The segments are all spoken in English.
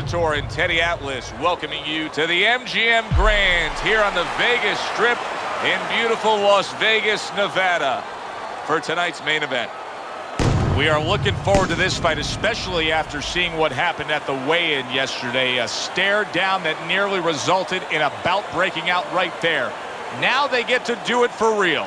Bellator and Teddy Atlas welcoming you to the MGM Grand here on the Vegas Strip in beautiful Las Vegas, Nevada for tonight's main event. We are looking forward to this fight, especially after seeing what happened at the weigh-in yesterday. A stare down that nearly resulted in a bout breaking out right there. Now they get to do it for real.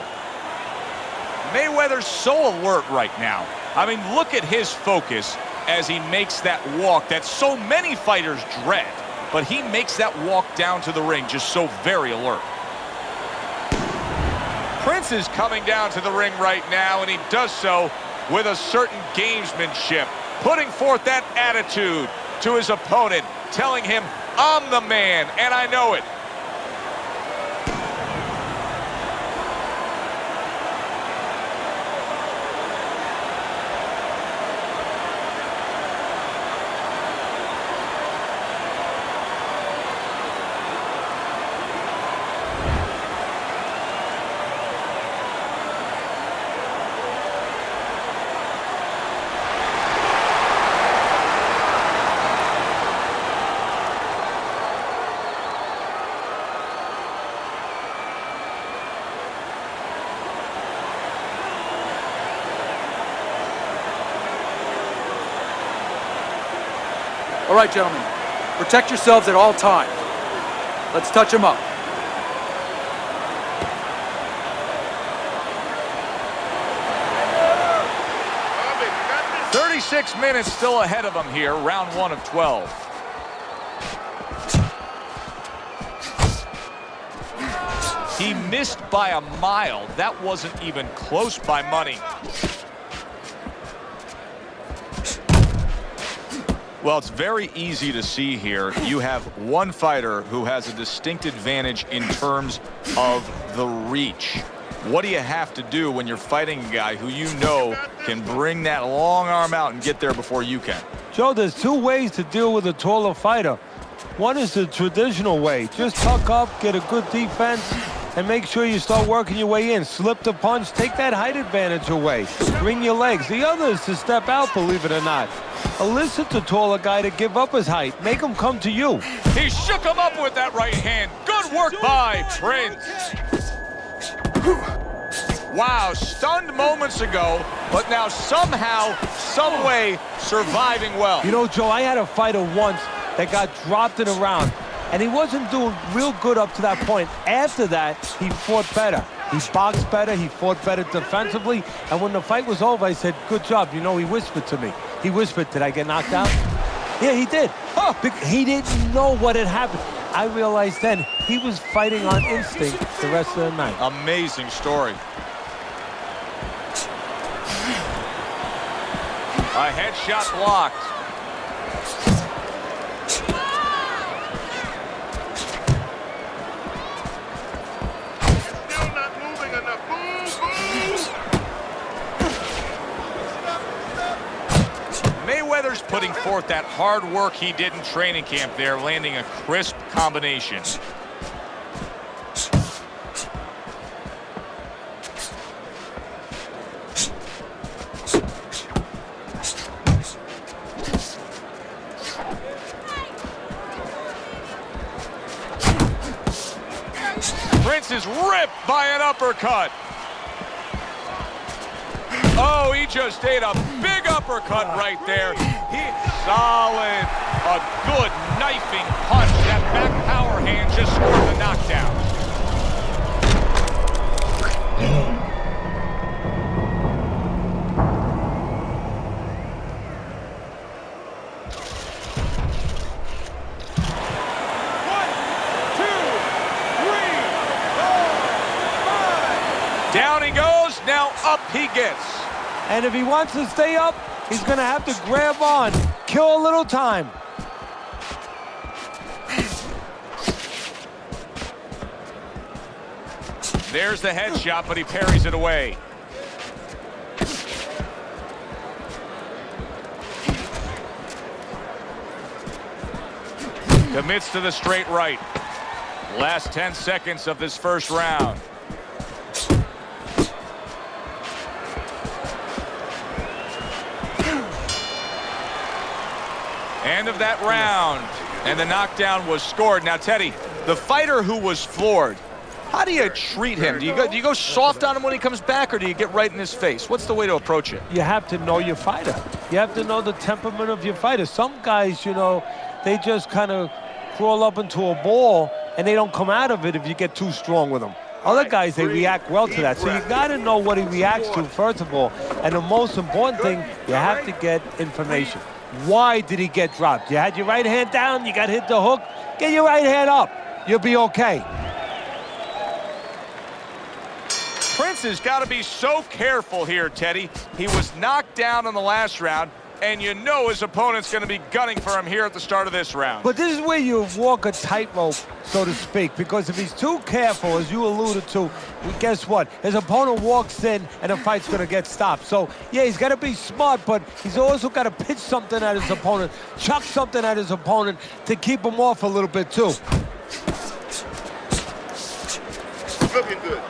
Mayweather's so alert right now. I mean, look at his focus as he makes that walk that so many fighters dread. But he makes that walk down to the ring just so very alert. Prince is coming down to the ring right now, and he does so with a certain gamesmanship, putting forth that attitude to his opponent, telling him, I'm the man, and I know it. All right, gentlemen, protect yourselves at all times. Let's touch them up. "36 minutes still ahead of him here, round 1 of 12. He missed by a mile. That wasn't even close by money. Well, it's very easy to see here. You have one fighter who has a distinct advantage in terms of the reach. What do you have to do when you're fighting a guy who you know can bring that long arm out and get there before you can? Joe, there's two ways to deal with a taller fighter. One is the traditional way. Just tuck up, get a good defense, and make sure you start working your way in. Slip the punch, take that height advantage away. Bring your legs. The other is to step out, believe it or not. Elicit the taller guy to give up his height. Make him come to you. He shook him up with that right hand. Good work by Prince. Wow, stunned moments ago, but now somehow, some way, surviving well. You know, Joe, I had a fighter once that got dropped in a round, and he wasn't doing real good up to that point. After that, he fought better. He boxed better, he fought better defensively, and when the fight was over, I said, good job. You know, he whispered to me. He whispered, did I get knocked out? Yeah, he did. Oh, he didn't know what had happened. I realized then he was fighting on instinct the rest of the night. Amazing story. A headshot blocked. Still not moving enough. Mayweather's putting forth that hard work he did in training camp there, landing a crisp combination. Prince is ripped by an uppercut. Oh, he just ate a big uppercut right there. Solid. A good knifing punch. That back power hand just scored the knockdown. Down he goes, now up he gets. And if he wants to stay up, he's going to have to grab on, kill a little time. There's the headshot, but he parries it away. Commits to the straight right. Last 10 seconds of this first round. And of that round. And the knockdown was scored. Now, Teddy, the fighter who was floored, how do you treat him? Do you go soft on him when he comes back, or do you get right in his face? What's the way to approach it? You have to know your fighter. You have to know the temperament of your fighter. Some guys, you know, they just kind of crawl up into a ball and they don't come out of it if you get too strong with them. Other guys, they react well to that. So you got to know what he reacts to, first of all. And the most important thing, you have to get information. Why did he get dropped? You had your right hand down, you got hit the hook, get your right hand up. You'll be okay. Prince has got to be so careful here, Teddy. He was knocked down in the last round, and you know his opponent's going to be gunning for him here at the start of this round. But this is where you walk a tightrope, so to speak, because if he's too careful, as you alluded to, guess what? His opponent walks in, and the fight's going to get stopped. So, yeah, he's got to be smart, but he's also got to pitch something at his opponent, chuck something at his opponent to keep him off a little bit, too. Looking good.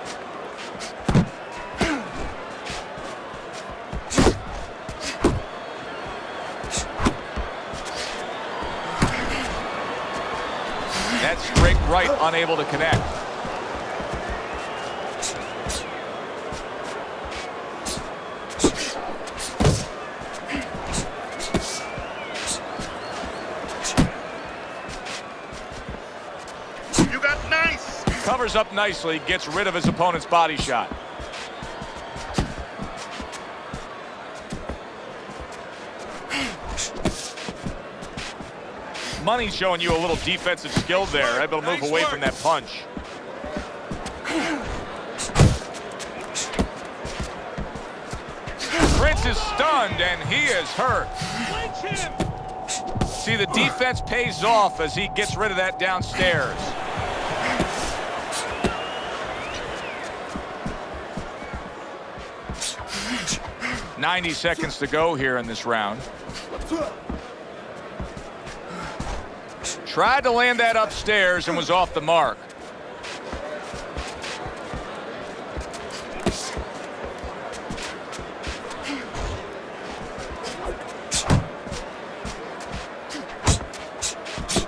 That straight right, unable to connect. You got nice. Covers up nicely, gets rid of his opponent's body shot. Money's showing you a little defensive skill there, able to move away from that punch. Prince is stunned and he is hurt. See, the defense pays off as he gets rid of that downstairs. "90 seconds to go here in this round. Tried to land that upstairs and was off the mark.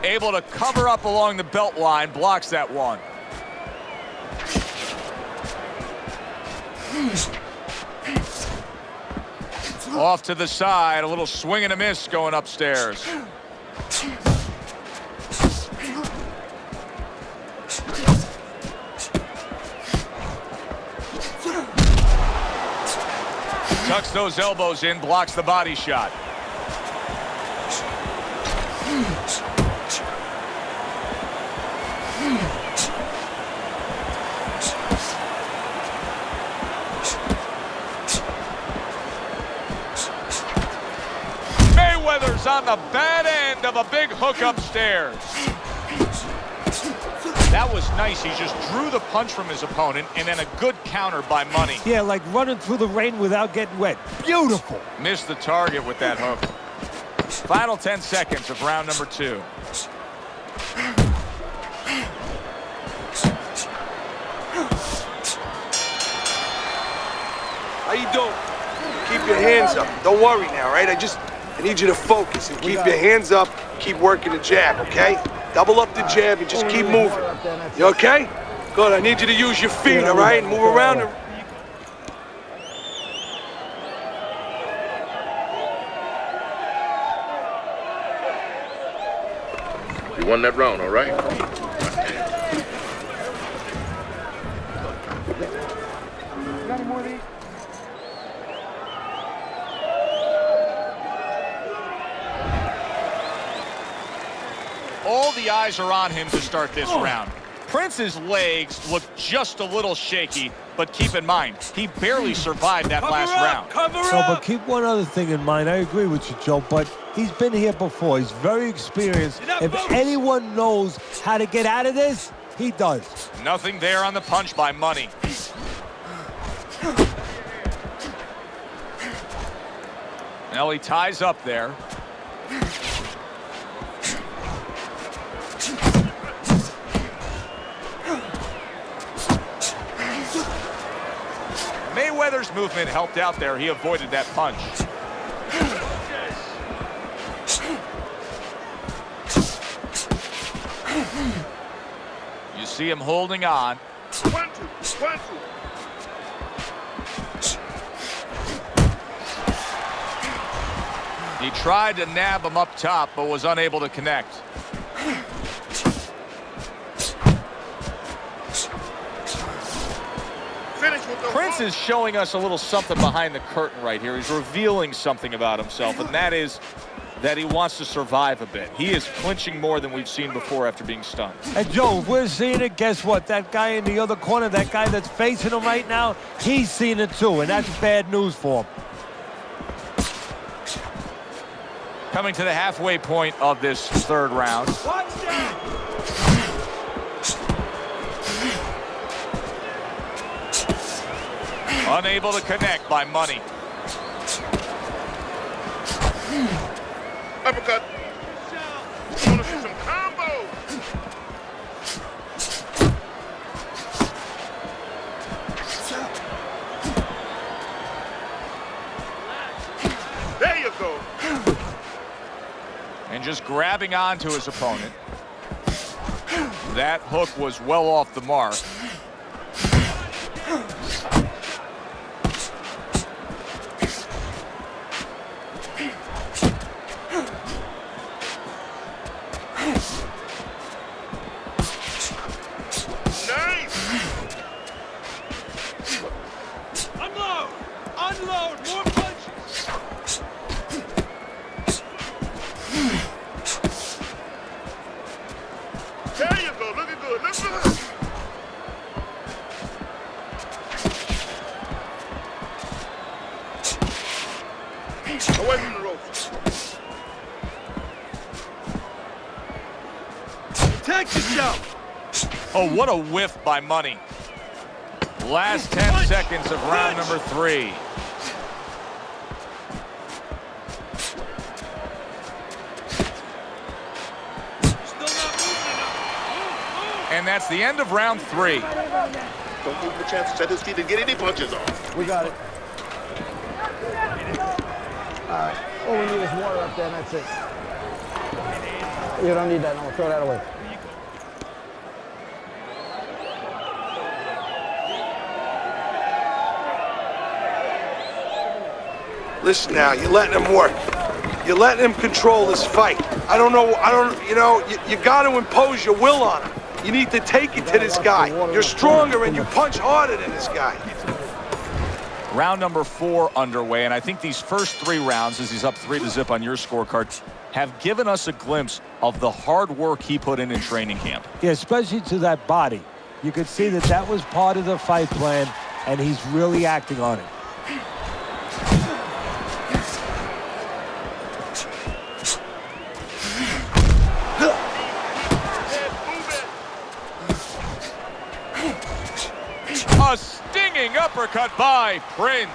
Able to cover up along the belt line, blocks that one. Off to the side, a little swing and a miss going upstairs. Tucks those elbows in, blocks the body shot. Mayweather's on the bad end of a big hook upstairs. That was nice. He just drew the punch from his opponent, and then a good counter by Money. Yeah, like running through the rain without getting wet. Beautiful. Missed the target with that hook. Final 10 seconds of round number 2. How you doing? Keep your hands up. Don't worry now, right? I need you to focus and keep your hands up. Keep working the jab, okay? Double up the jab and just keep moving. You okay? Good. I need you to use your feet, all right? And move around. You won that round, all right? All the eyes are on him to start this round. Prince's legs look just a little shaky, but keep in mind, he barely survived that last round. No, but keep one other thing in mind. I agree with you, Joe, but he's been here before. He's very experienced. If anyone knows how to get out of this, he does. Nothing there on the punch by Money. Now he ties up there. Mayweather's movement helped out there. He avoided that punch. You see him holding on. 1, 2, 1, 2. He tried to nab him up top, but was unable to connect. Finish with the Prince hook. is showing us a little something behind the curtain right here. He's revealing something about himself, and that is that he wants to survive a bit. He is clinching more than we've seen before after being stunned. And Joe, if we're seeing it, guess what? That guy in the other corner, that guy that's facing him right now, he's seeing it too, and that's bad news for him. Coming to the halfway point of this third round. Unable to connect by Money. Uppercut. I want to see some combo. There you go. And just grabbing onto his opponent. That hook was well off the mark. Nice. Unload! Unload! More punches! There you go. Looking good. Look good. Away from the ropes. Protect yourself! Oh, what a whiff by Money. Last 10 seconds of round number 3. And that's the end of round 3. Don't move the chance to set his feet and get any punches off. We got it. All right. All we need is water up there, and that's it. You don't need that. No, throw that away. Listen now, you're letting him work. You're letting him control this fight. You got to impose your will on him. You need to take it to this guy. You're stronger and you punch harder than this guy. Round number 4 underway, and I think these first 3 rounds, as he's up 3-0 on your scorecard, have given us a glimpse of the hard work he put in training camp. Yeah, especially to that body. You could see that that was part of the fight plan, and he's really acting on it. A stinging uppercut by Prince.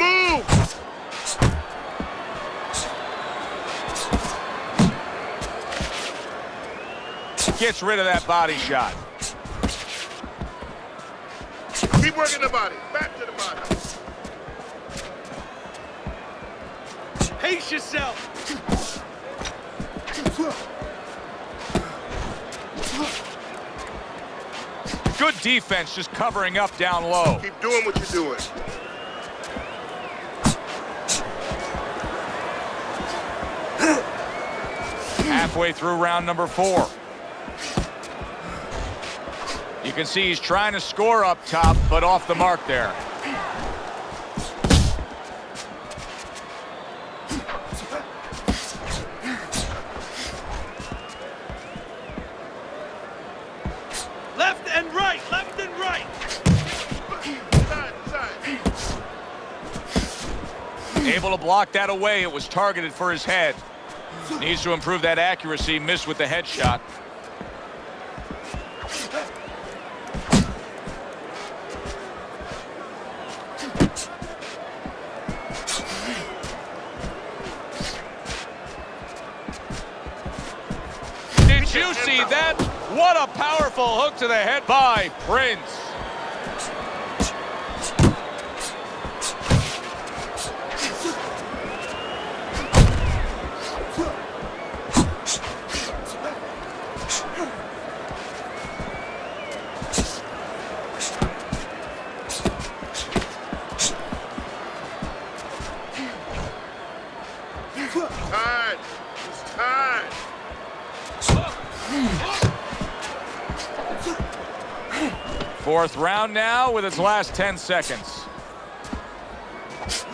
Move. Gets rid of that body shot. Keep working the body. Back to the body. Pace yourself! Good defense, just covering up down low. Keep doing what you're doing. Halfway through round number 4. You can see he's trying to score up top, but off the mark there. Left and right! Left and right! Side, side. Able to block that away. It was targeted for his head. Needs to improve that accuracy. Missed with the headshot. see that? What a powerful hook to the head by Prince. Time. It's time. Fourth round now with its last 10 seconds.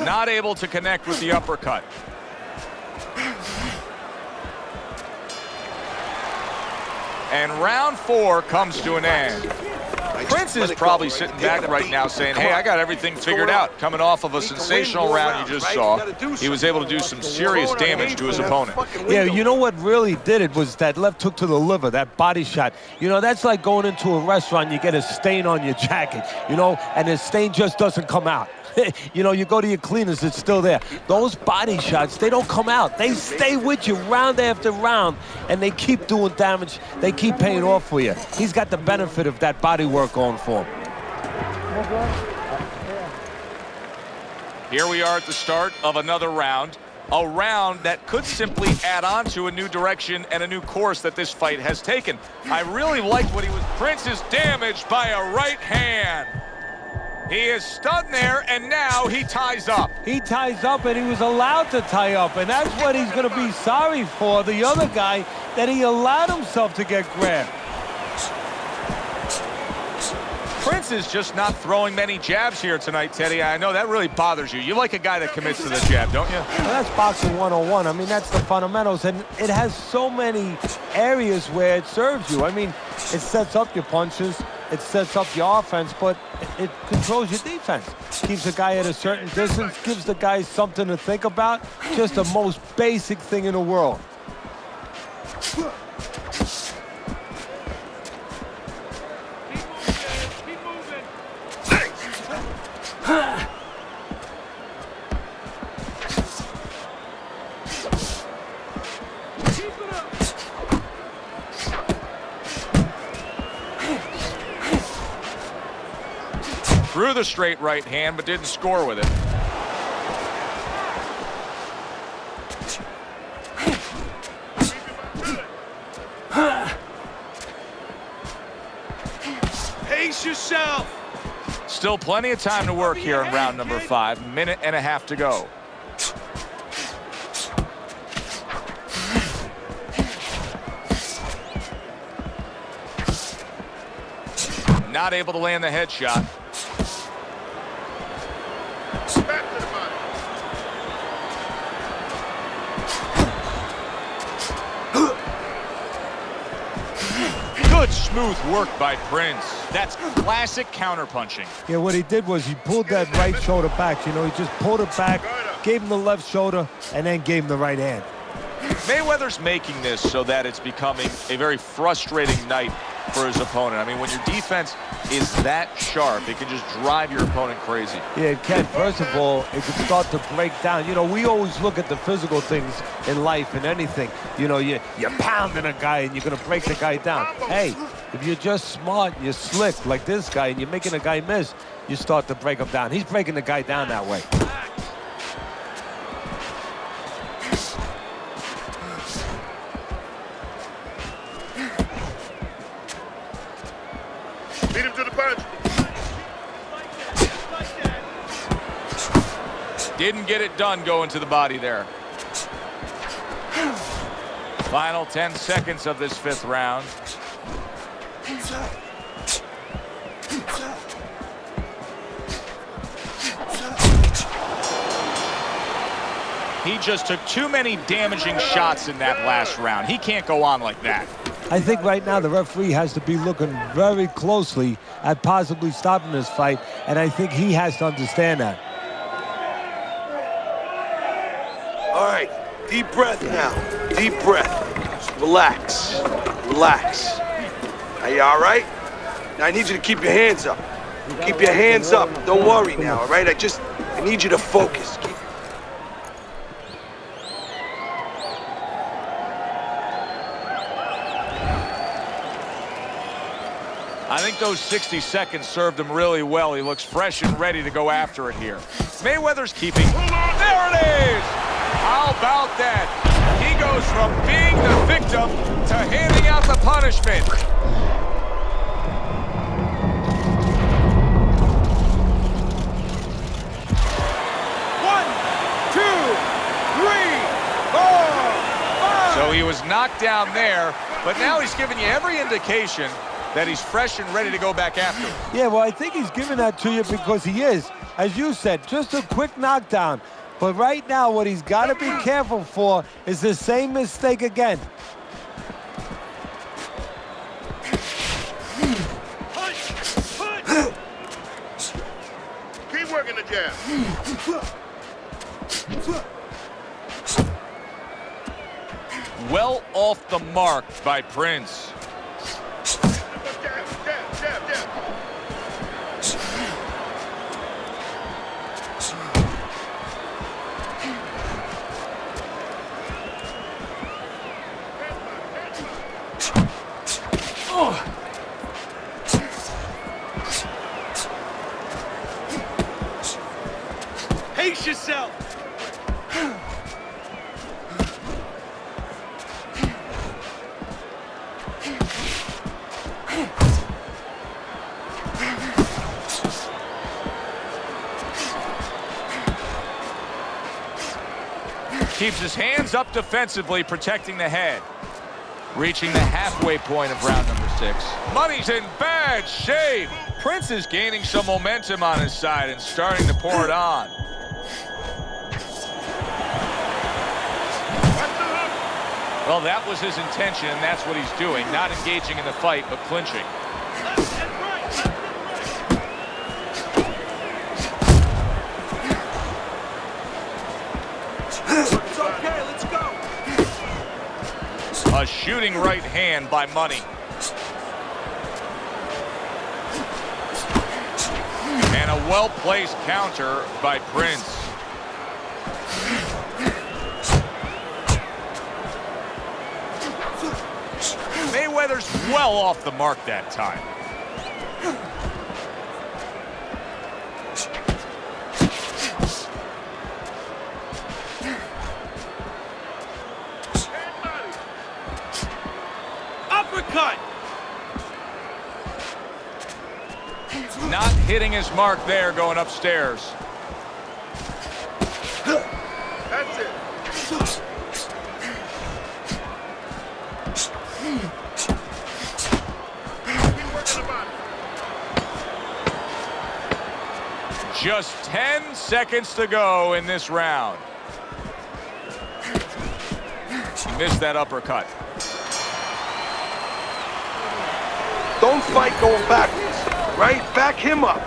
Not able to connect with the uppercut. And round 4 comes to an end. Prince is probably sitting back right now saying, hey, I got everything figured out. Coming off of a sensational round you just saw, he was able to do some serious damage to his opponent. Yeah, you know what really did it was that left hook to the liver, that body shot. You know, that's like going into a restaurant, you get a stain on your jacket, you know, and the stain just doesn't come out. You know, you go to your cleaners, it's still there. Those body shots, they don't come out. They stay with you round after round, and they keep doing damage. They keep paying off for you. He's got the benefit of that body work going for him. Here we are at the start of another round. A round that could simply add on to a new direction and a new course that this fight has taken. I really liked what he was. Prince is damaged by a right hand. He is stunned there, and now he ties up. He ties up, and he was allowed to tie up, and that's what he's going to be sorry for, the other guy, that he allowed himself to get grabbed. Prince is just not throwing many jabs here tonight, Teddy. I know that really bothers you. You like a guy that commits to the jab, don't you? Well, that's boxing 101. I mean, that's the fundamentals, and it has so many areas where it serves you. I mean, it sets up your punches, it sets up your offense, but it controls your defense. Keeps the guy at a certain distance, gives the guy something to think about. Just the most basic thing in the world. Threw the straight right hand, but didn't score with it. Pace yourself. Still plenty of time to work here in round number 5. Minute and a half to go. Not able to land the headshot. Back to the body. Good smooth work by Prince. That's classic counterpunching. Yeah, what he did was he pulled that right shoulder back. You know, he just pulled it back, gave him the left shoulder, and then gave him the right hand. Mayweather's making this so that it's becoming a very frustrating night for his opponent. I mean, when your defense is that sharp, it can just drive your opponent crazy. Yeah, it can. First of all, it can start to break down. You know, we always look at the physical things in life and anything. You know, you're pounding a guy and you're going to break the guy down. Hey, if you're just smart and you're slick like this guy and you're making a guy miss, you start to break him down. He's breaking the guy down that way. Beat him to the punch. Didn't get it done going to the body there. Final 10 seconds of this 5th round. He just took too many damaging shots in that last round. He can't go on like that. I think right now the referee has to be looking very closely at possibly stopping this fight, and I think he has to understand that. All right, deep breath now. Deep breath. Just relax. Relax. Are you all right? Now I need you to keep your hands up. Keep your hands up. Don't worry now, all right? I need you to focus. I think those 60 seconds served him really well. He looks fresh and ready to go after it here. Mayweather's keeping. There it is! How about that? He goes from being the victim to handing out the punishment. So he was knocked down there, but now he's giving you every indication that he's fresh and ready to go back after it. Yeah, well, I think he's giving that to you because he is, as you said, just a quick knockdown. But right now, what he's got to be careful for is the same mistake again. Keep working the jab. Well off the mark by Prince. Jab, jab, jab, jab. Pace yourself. Keeps his hands up defensively, protecting the head. Reaching the halfway point of round number 6. Money's in bad shape. Prince is gaining some momentum on his side and starting to pour it on. Well, that was his intention, and that's what he's doing. Not engaging in the fight, but clinching. It's okay, let's go. A shooting right hand by Money. And a well-placed counter by Prince. Mayweather's well off the mark that time. Uppercut. Not hitting his mark there, going upstairs. That's it. Keep working the body. Just 10 seconds to go in this round. He missed that uppercut. Don't fight going backwards, right? Back him up.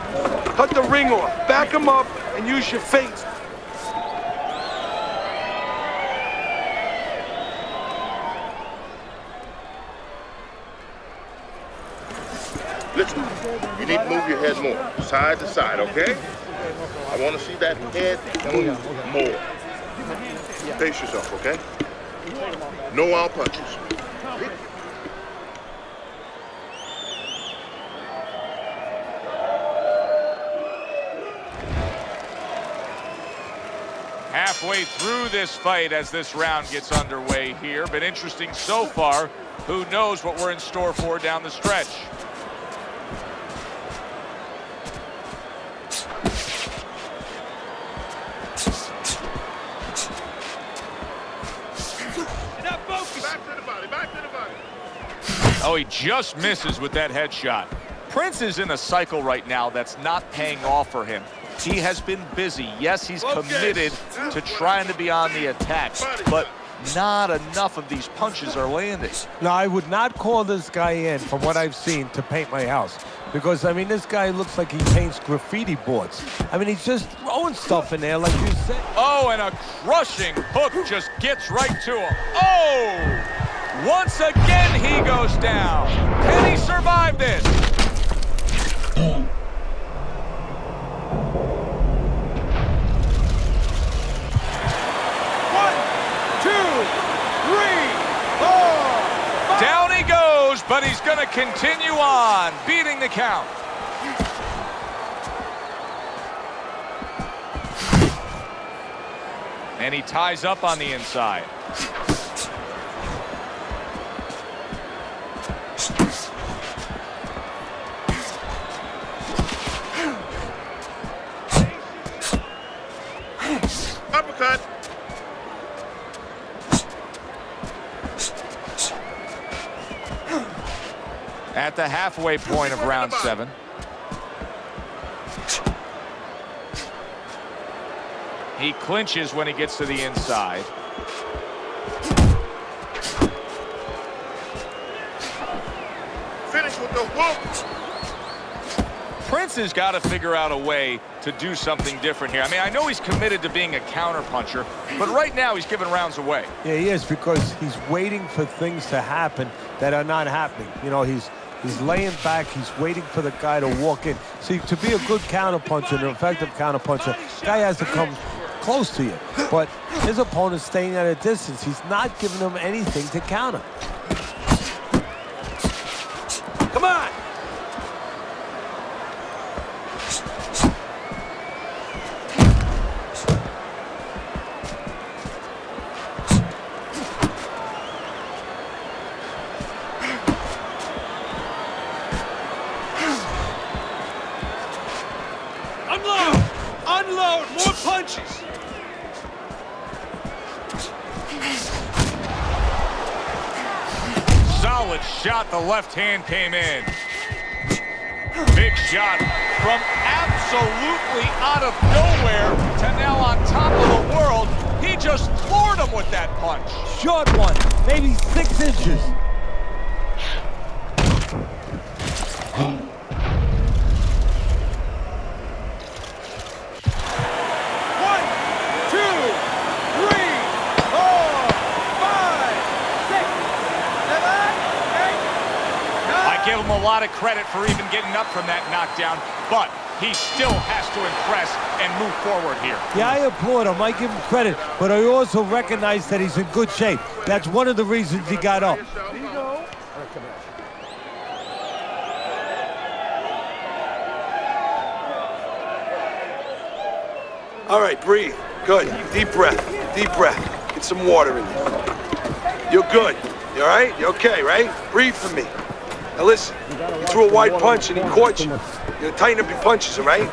Cut the ring off. Back him up and use your feints. Listen, you need to move your head more, side to side, okay? I want to see that head move more. Pace yourself, okay? No wild punches. Halfway through this fight as this round gets underway here. Been interesting so far. Who knows what we're in store for down the stretch. Back to the body, back to the body. Oh, he just misses with that headshot. Prince is in a cycle right now that's not paying off for him. He has been busy. Yes, he's committed to trying to be on the attack, but not enough of these punches are landing. Now, I would not call this guy in, from what I've seen, to paint my house. Because, I mean, this guy looks like he paints graffiti boards. I mean, he's just throwing stuff in there, like you said. Oh, and a crushing hook just gets right to him. Oh! Once again, he goes down. Can he survive this? Down he goes, but he's going to continue on, beating the count. And he ties up on the inside. Uppercut. At the halfway point of round 7. He clinches when he gets to the inside. Finish with the hook. Prince has got to figure out a way to do something different here. I mean, I know he's committed to being a counterpuncher, but right now he's giving rounds away. Yeah, he is, because he's waiting for things to happen that are not happening. You know, he's laying back. He's waiting for the guy to walk in. See, to be a good counterpuncher, an effective counterpuncher, guy has to come close to you. But his opponent's staying at a distance. He's not giving him anything to counter. Come on! Unload! Unload! More punches! Solid shot. The left hand came in. Big shot from absolutely out of nowhere to now on top of the world. He just floored him with that punch. Short one, maybe 6 inches. Give him a lot of credit for even getting up from that knockdown, but he still has to impress and move forward here. Yeah, I applaud him. I give him credit, but I also recognize that he's in good shape. That's one of the reasons he got up. All right, breathe. Good. Deep breath. Deep breath. Get some water in there. You're good. You all right? You okay, right? Breathe for me. Now listen, you threw a wide punch and he caught you. You're gonna tighten up your punches, all right?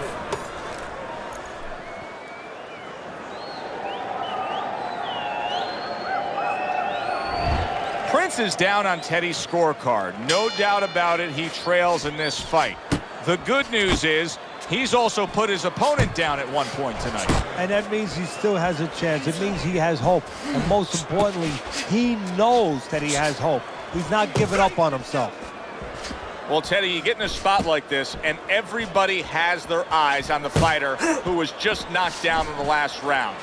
Prince is down on Teddy's scorecard. No doubt about it, he trails in this fight. The good news is he's also put his opponent down at one point tonight. And that means he still has a chance. It means he has hope. And most importantly, he knows that he has hope. He's not giving up on himself. Well, Teddy, you get in a spot like this, and everybody has their eyes on the fighter who was just knocked down in the last round.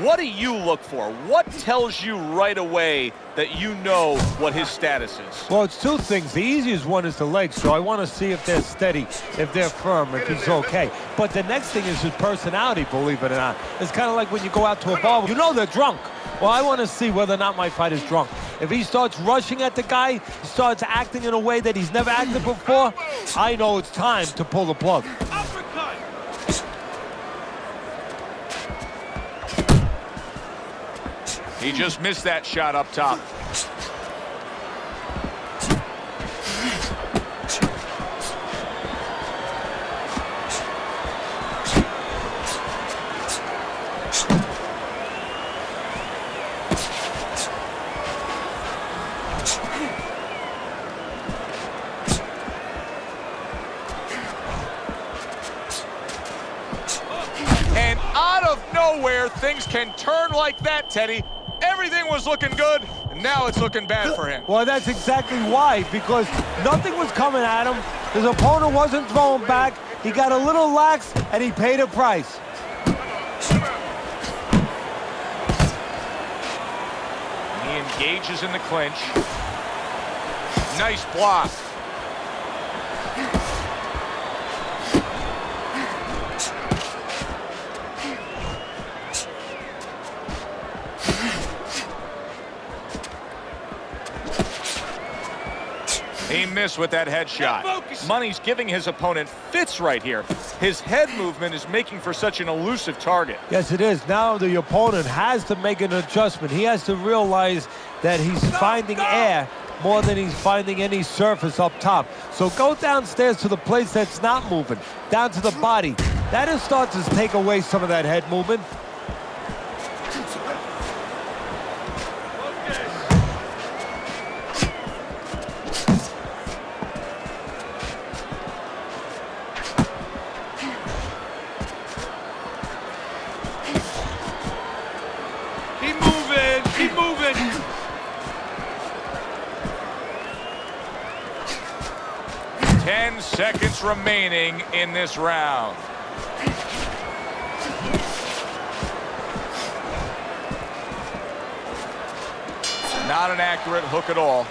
What do you look for? What tells you right away that you know what his status is? Well, it's 2 things. The easiest one is the legs, so I want to see if they're steady, if they're firm, if he's okay. But the next thing is his personality, believe it or not. It's kind of like when you go out to a bar. You know they're drunk. Well, I want to see whether or not my fighter's drunk. If he starts rushing at the guy, he starts acting in a way that he's never acted before, I know it's time to pull the plug. He just missed that shot up top. And out of nowhere, things can turn like that, Teddy. Everything was looking good, and now it's looking bad for him. Well, that's exactly why, because nothing was coming at him. His opponent wasn't throwing back. He got a little lax, and he paid a price. He engages in the clinch. Nice block. miss with that headshot. Money's giving his opponent fits right here. His head movement is making for such an elusive target. Yes, it is. Now the opponent has to make an adjustment. He has to realize that he's finding air more than he's finding any surface up top. So go downstairs to the place that's not moving, down to the body. That'll start to take away some of that head movement. Keep moving, keep moving. 10 seconds remaining in this round. Not an accurate hook at all.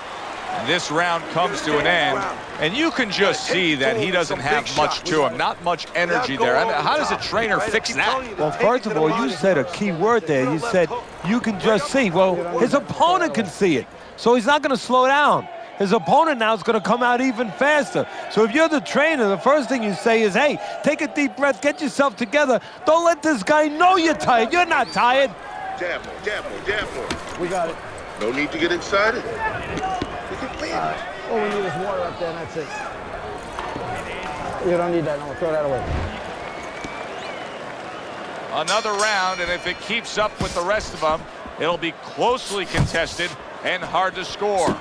This round comes to an end, and you can just see that he doesn't have much to him. Not much energy there. I mean, how does a trainer fix that? Well, first of all, you said a key word there. You said you can just see. Well, his opponent can see it, so he's not going to slow down. His opponent now is going to come out even faster. So if you're the trainer, the first thing you say is, hey, take a deep breath, get yourself together. Don't let this guy know you're tired. You're not tired. Jab more, jab more, jab more. We got it. No need to get excited. We can play it. All we need is water up there, and that's it. You don't need that. No, throw that away. Another round, and if it keeps up with the rest of them, it'll be closely contested and hard to score.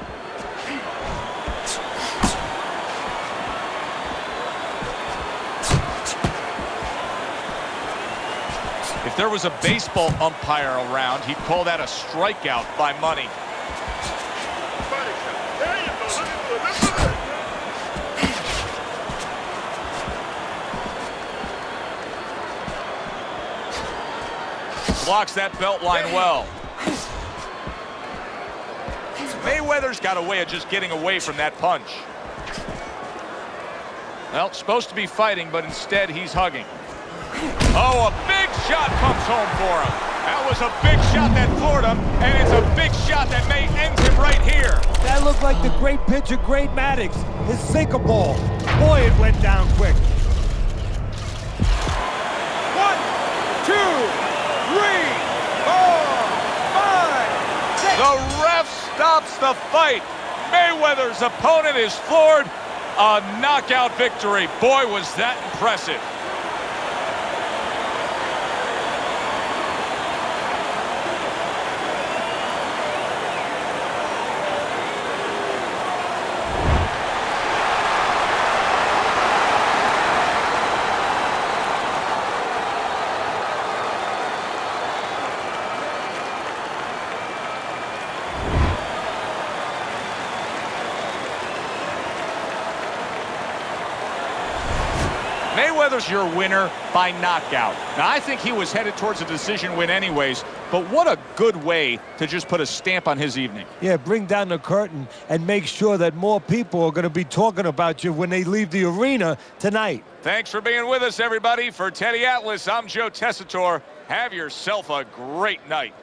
If there was a baseball umpire around, he'd call that a strikeout by Money. Body shot. There you go. Look at it. Blocks that belt line well. Mayweather's got a way of just getting away from that punch. Well, supposed to be fighting, but instead he's hugging. Oh, a big shot comes home for him. That was a big shot that floored him, and it's a big shot that may end him right here. That looked like the great pitcher, Great Maddox, his sinker ball. Boy, it went down quick. 1, 2, 3, 4, 5, 6. The ref stops the fight. Mayweather's opponent is floored. A knockout victory. Boy, was that impressive. Mayweather's your winner by knockout. Now, I think he was headed towards a decision win anyways, but what a good way to just put a stamp on his evening. Yeah, bring down the curtain and make sure that more people are going to be talking about you when they leave the arena tonight. Thanks for being with us, everybody. For Teddy Atlas, I'm Joe Tessitore. Have yourself a great night.